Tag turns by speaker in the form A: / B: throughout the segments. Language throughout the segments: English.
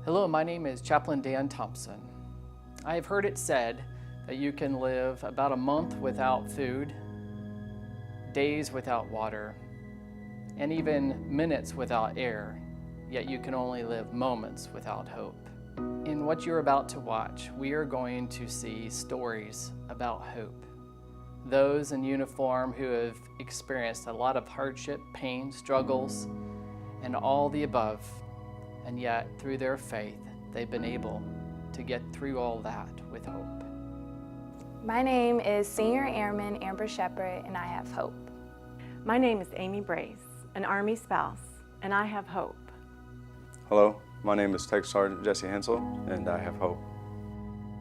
A: Hello, my name is Chaplain Dan Thompson. I have heard it said that you can live about a month without food, days without water, and even minutes without air, yet you can only live moments without hope. In what you're about to watch, we are going to see stories about hope. Those in uniform who have experienced a lot of hardship, pain, struggles, and all the above, and yet through their faith, they've been able to get through all that with hope.
B: My name is Senior Airman Amber Shepard, and I have hope.
C: My name is Amy Brace, an Army spouse, and I have hope.
D: Hello, my name is Tech Sergeant Jesse Hensel, and I have hope.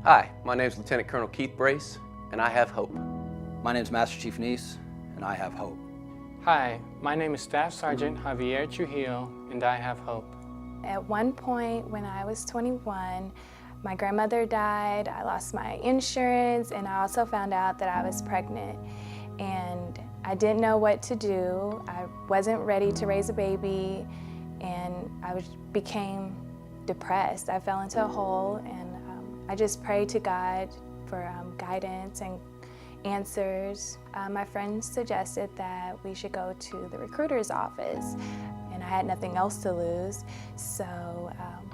E: Hi, my name is Lieutenant Colonel Keith Brace, and I have hope.
F: My name is Master Chief Neese, and I have hope.
G: Hi, my name is Staff Sergeant Javier Trujillo, and I have hope.
B: At one point when I was 21, my grandmother died, I lost my insurance, and I also found out that I was pregnant. And I didn't know what to do. I wasn't ready to raise a baby, and I became depressed. I fell into a hole, and I just prayed to God for guidance and answers. My friends suggested that we should go to the recruiter's office, and I had nothing else to lose. So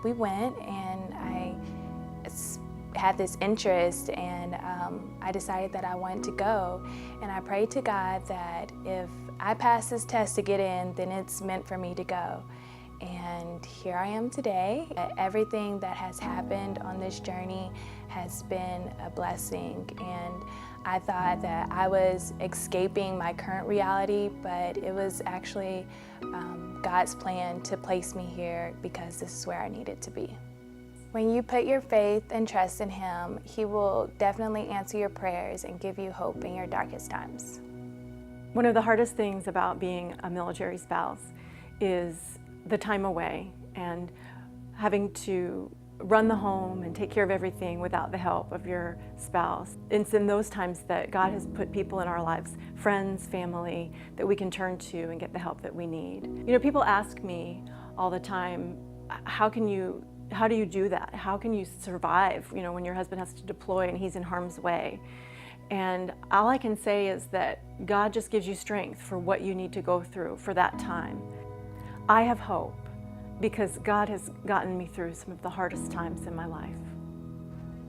B: we went, and I had this interest, and I decided that I wanted to go. And I prayed to God that if I pass this test to get in, then it's meant for me to go. And here I am today. Everything that has happened on this journey has been a blessing, and I thought that I was escaping my current reality, but it was actually God's plan to place me here because this is where I needed to be. When you put your faith and trust in Him, He will definitely answer your prayers and give you hope in your darkest times.
C: One of the hardest things about being a military spouse is the time away and having to run the home and take care of everything without the help of your spouse. It's in those times that God has put people in our lives, friends, family, that we can turn to and get the help that we need. You know, people ask me all the time, how do you do that? How can you survive, you know, when your husband has to deploy and he's in harm's way? And all I can say is that God just gives you strength for what you need to go through for that time. I have hope because God has gotten me through some of the hardest times in my life.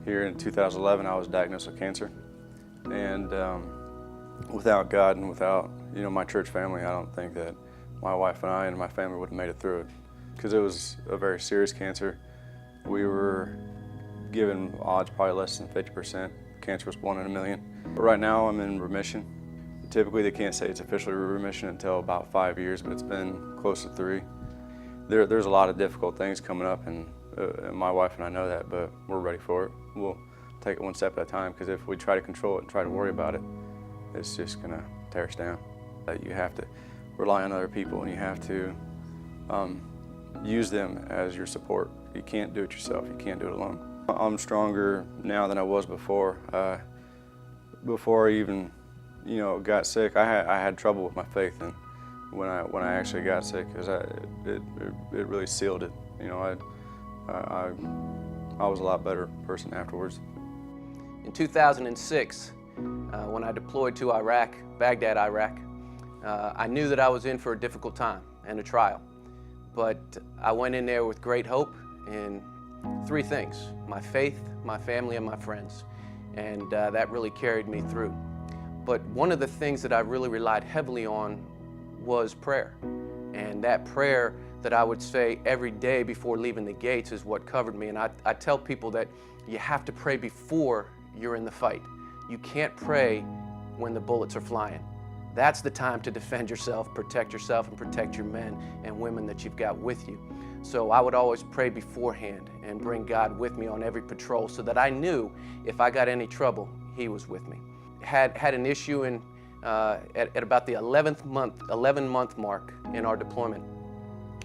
D: Here in 2011, I was diagnosed with cancer, and without God and without my church family, I don't think that my wife and I and my family would have made it through it, because it was a very serious cancer. We were given odds probably less than 50%. Cancer was 1 in a million. But right now I'm in remission. Typically they can't say it's officially remission until about 5 years, but it's been close to 3. There's a lot of difficult things coming up, and my wife and I know that, but we're ready for it. We'll take it one step at a time, because if we try to control it and try to worry about it, it's just gonna tear us down. You have to rely on other people, and you have to use them as your support. You can't do it yourself, you can't do it alone. I'm stronger now than I was before. Before I even got sick, I had trouble with my faith, and when I actually got sick, because it really sealed it. I was a lot better person afterwards.
E: In 2006, when I deployed to Iraq, Baghdad, Iraq, I knew that I was in for a difficult time and a trial. But I went in there with great hope in 3 things: my faith, my family, and my friends. And that really carried me through. But one of the things that I really relied heavily on was prayer. And that prayer that I would say every day before leaving the gates is what covered me. And I tell people that you have to pray before you're in the fight. You can't pray when the bullets are flying. That's the time to defend yourself, and protect your men and women that you've got with you. So I would always pray beforehand and bring God with me on every patrol, so that I knew if I got any trouble, He was with me. Had an issue at about the 11-month mark in our deployment,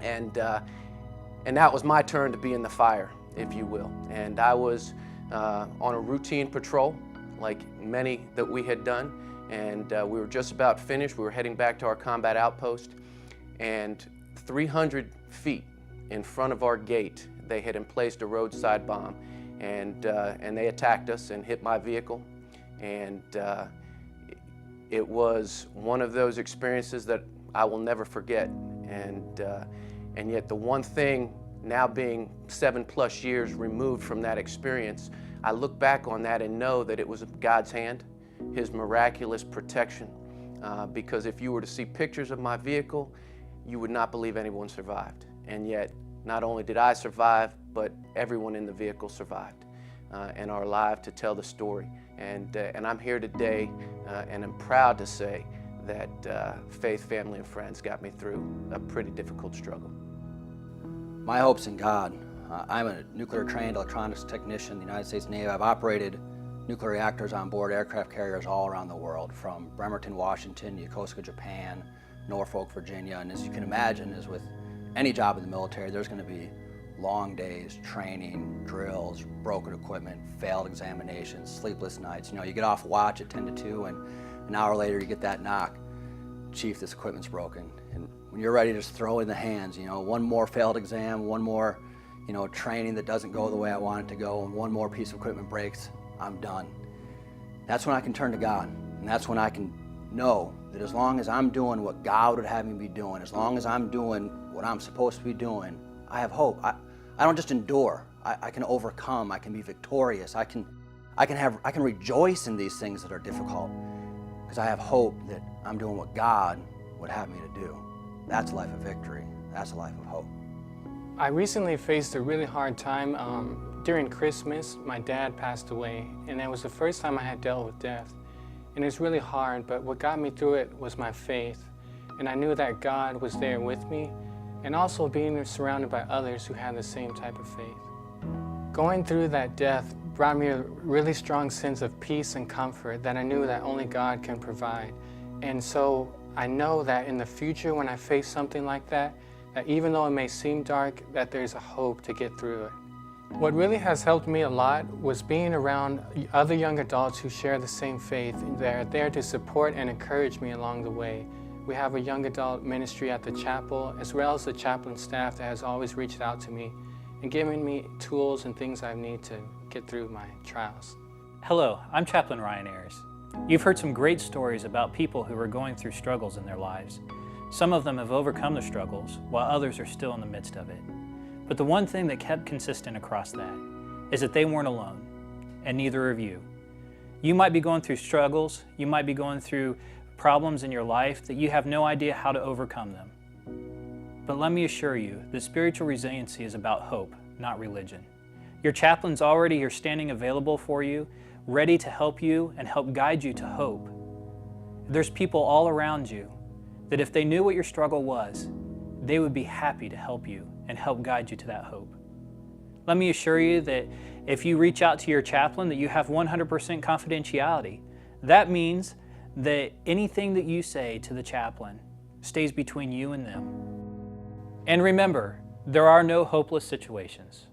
E: and that was my turn to be in the fire, if you will. And I was on a routine patrol, like many that we had done, and we were just about finished. We were heading back to our combat outpost, and 300 feet in front of our gate, they had emplaced a roadside bomb, and they attacked us and hit my vehicle. And it was one of those experiences that I will never forget. And yet the one thing, now being 7+ years removed from that experience, I look back on that and know that it was God's hand, His miraculous protection. Because if you were to see pictures of my vehicle, you would not believe anyone survived. And yet, not only did I survive, but everyone in the vehicle survived and are alive to tell the story. And I'm here today and I'm proud to say that faith, family, and friends got me through a pretty difficult struggle.
F: My hope's in God. I'm a nuclear-trained electronics technician in the United States Navy. I've operated nuclear reactors on board aircraft carriers all around the world, from Bremerton, Washington, Yokosuka, Japan, Norfolk, Virginia. And as you can imagine, as with any job in the military, there's going to be long days, training, drills, broken equipment, failed examinations, sleepless nights. You know, you get off watch at 10 to 2, and an hour later you get that knock, "Chief, this equipment's broken." And when you're ready to just throw it in the hands, you know, one more failed exam, one more, you know, training that doesn't go the way I want it to go, and one more piece of equipment breaks, I'm done. That's when I can turn to God, and that's when I can know that as long as I'm doing what God would have me be doing, as long as I'm doing what I'm supposed to be doing, I have hope. I don't just endure. I can overcome. I can be victorious. I can rejoice in these things that are difficult, because I have hope that I'm doing what God would have me to do. That's a life of victory. That's a life of hope.
G: I recently faced a really hard time. During Christmas, my dad passed away, and that was the first time I had dealt with death. And it's really hard, but what got me through it was my faith. And I knew that God was there with me, and also being surrounded by others who had the same type of faith. Going through that death brought me a really strong sense of peace and comfort that I knew that only God can provide. And so I know that in the future, when I face something like that even though it may seem dark, that there's a hope to get through it. What really has helped me a lot was being around other young adults who share the same faith. They're there to support and encourage me along the way. We have a young adult ministry at the chapel, as well as the chaplain staff that has always reached out to me and given me tools and things I need to get through my trials.
H: Hello, I'm Chaplain Ryan Ayers. You've heard some great stories about people who are going through struggles in their lives. Some of them have overcome the struggles, while others are still in the midst of it. But the one thing that kept consistent across that is that they weren't alone, and neither are you. You might be going through struggles, you might be going through problems in your life that you have no idea how to overcome them. But let me assure you that spiritual resiliency is about hope, not religion. Your chaplain's already here standing available for you, ready to help you and help guide you to hope. There's people all around you that if they knew what your struggle was, they would be happy to help you and help guide you to that hope. Let me assure you that if you reach out to your chaplain, that you have 100% confidentiality. That means that anything that you say to the chaplain stays between you and them. And remember, there are no hopeless situations.